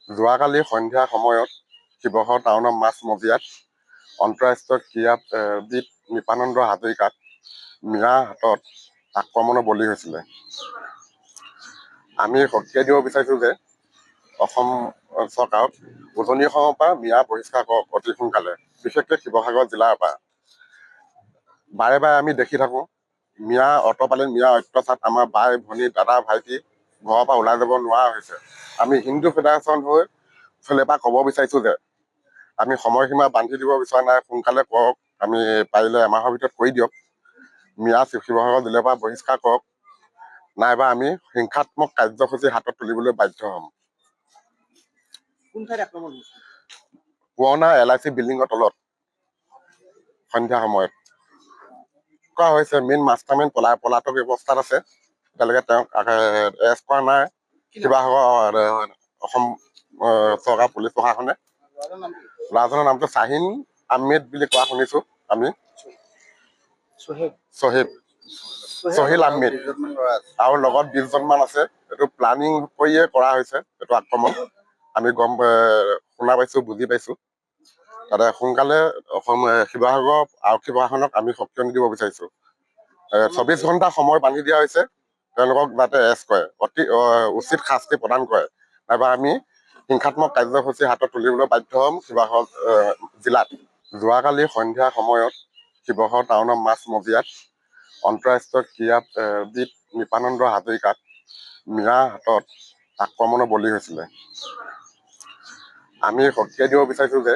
যোৱাকালি সন্ধিয়া সময়ত শিৱসাগৰ টাউনৰ মাছমজিয়াত আন্তঃৰাষ্ট্ৰীয় ক্ৰীড়াবিদ নিপানন্দ হাজৰিকাক মিয়াৰ হাতত আক্ৰমণৰ বলি হৈছিলে। আমি সকীয়াই দিব বিচাৰিছোঁ যে অসম চৰকাৰক উজনি অসমৰ পৰা মিয়া বহিষ্কাৰ কৰক অতি সোনকালে, বিশেষকৈ শিৱসাগৰ জিলাৰ পৰা। বাৰে বাৰে আমি দেখি থাকোঁ মিয়া অটপালিত মিয়া অত্যাচাৰত আমাৰ বাই ভনী দাদা ভাইটি ঘৰৰ পৰা ওলাই যাব নোৱাৰা হৈছে। আমি হিন্দু ফেডাৰেশ্যন হৈ ফালৰ পৰা ক'ব বিচাৰিছোঁ যে আমি সময়সীমা বান্ধি দিব বিচৰা নাই, সোনকালে কৰক। আমি পাৰিলে এমাহৰ ভিতৰত কৰি দিয়ক। মিয়া শিৱসাগৰ জিলাৰ পৰা বহিষ্কাৰ কৰক, নাইবা আমি হিংসাত্মক কাৰ্যসূচী হাতত তুলিবলৈ বাধ্য হ'ম। পুৰণা LIC বিল্ডিঙৰ তলত সন্ধিয়া সময়ত কোৱা হৈছে মেইন মাষ্টাৰমাইণ্ড পলাতক ব্যৱস্থাত আছে। এতিয়ালৈকে তেওঁক এৰেষ্ট কৰা নাই শিৱসাগৰ অসম চৰকাৰ পুলিচ প্ৰশাসনে। ল'ৰাজনৰ নামটো শ্বাহিন আহমেদ বুলি কোৱা শুনিছোঁ আমি। চহিল আহমেদ আৰু লগত 20জনমান আছে। এইটো প্লানিং কৰিয়ে কৰা হৈছে এইটো আক্ৰমণ। আমি শুনা পাইছোঁ, বুজি পাইছোঁ। তাতে সোনকালে শিৱসাগৰ আৰক্ষী প্ৰশাসনক আমি সক্ৰিয় দিব বিচাৰিছোঁ। 24 ঘণ্টা সময় বান্ধি দিয়া হৈছে, তেওঁলোকক যাতে এৰেষ্ট কৰে, উচিত শাস্তি প্ৰদান কৰে, নাইবা আমি হিংসাত্মক কাৰ্যসূচী হাতত তুলিবলৈ বাধ্য হ'ম শিৱসাগৰ জিলাত। যোৱাকালি সন্ধিয়া সময়ত শিৱসাগৰ টাউনৰ মাছমজিয়াত আন্তঃৰাষ্ট্ৰীয় ক্ৰীড়াবিদ নিপানন্দ হাজৰিকাক মিয়াৰ হাতত আক্ৰমণৰ বলি হৈছিলে। আমি সকীয়াই দিব বিচাৰিছোঁ যে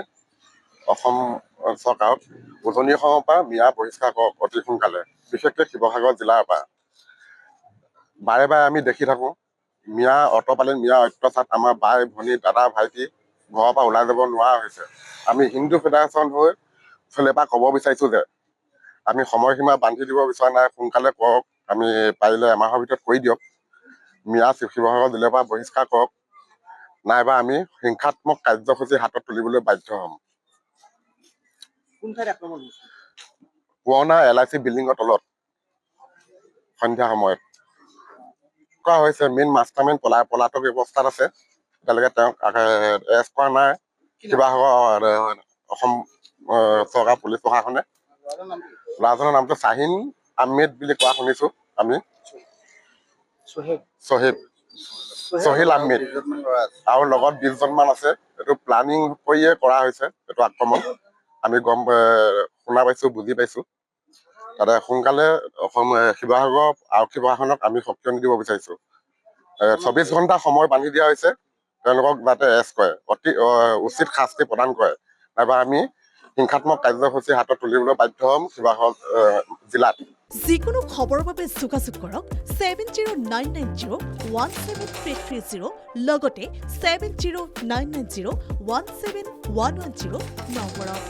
অসম চৰকাৰক উজনি অসমৰ পৰা মিয়া বহিষ্কাৰ কৰক অতি সোনকালে, বিশেষকৈ শিৱসাগৰ জিলাৰ পৰা। বাৰে বাৰে আমি দেখি থাকোঁ মিয়া অটপালিত মিয়া অত্যাচাৰত আমাৰ বাই ভনী দাদা ভাইটি ঘৰৰ পৰা ওলাই যাব নোৱাৰা হৈছে। আমি হিন্দু ফেডাৰেশ্যন হৈ ফালৰ পৰা ক'ব বিচাৰিছোঁ যে আমি সময়সীমা বান্ধি দিব বিচৰা নাই, সোনকালে কৰক। আমি পাৰিলে এমাহৰ ভিতৰত কৰি দিয়ক। মিয়া শিৱসাগৰ জিলাৰ পৰা বহিষ্কাৰ কৰক, নাইবা আমি হিংসাত্মক কাৰ্যসূচী হাতত তুলিবলৈ বাধ্য হ'ম। পুৰণা LIC বিল্ডিঙৰ তলত সন্ধিয়া সময়ত কোৱা হৈছে মেইন মাষ্টাৰমাইণ্ড পলাতক ব্যৱস্থাত আছে। এতিয়ালৈকে তেওঁক এৰেষ্ট কৰা নাই শিৱসাগৰ অসম চৰকাৰ পুলিচ প্ৰশাসনে। ল'ৰাজনৰ নামটো শ্বাহিন আহমেদ বুলি কোৱা শুনিছোঁ আমি। চহিল আহমেদ আৰু লগত 20জনমান আছে। এইটো প্লানিং কৰিয়ে কৰা হৈছে এইটো আক্ৰমণ। আমি শুনা পাইছোঁ, বুজি পাইছোঁ। তাতে সোনকালে শিৱসাগৰ আৰক্ষী প্ৰশাসনক আমি সক্ৰিয় দিব বিচাৰিছোঁ। 24 ঘণ্টা সময় বান্ধি দিয়া হৈছে, তেওঁলোকক যাতে এৰেষ্ট কৰে, উচিত শাস্তি প্ৰদান কৰে, নাইবা আমি হিংসাত্মক কাৰ্যসূচী হাতত তুলিবলৈ বাধ্য হ'ম শিৱসাগৰ জিলাত। যিকোনো খবৰৰ বাবে যোগাযোগ কৰক 7099017330 লগতে 7099017110 নম্বৰত।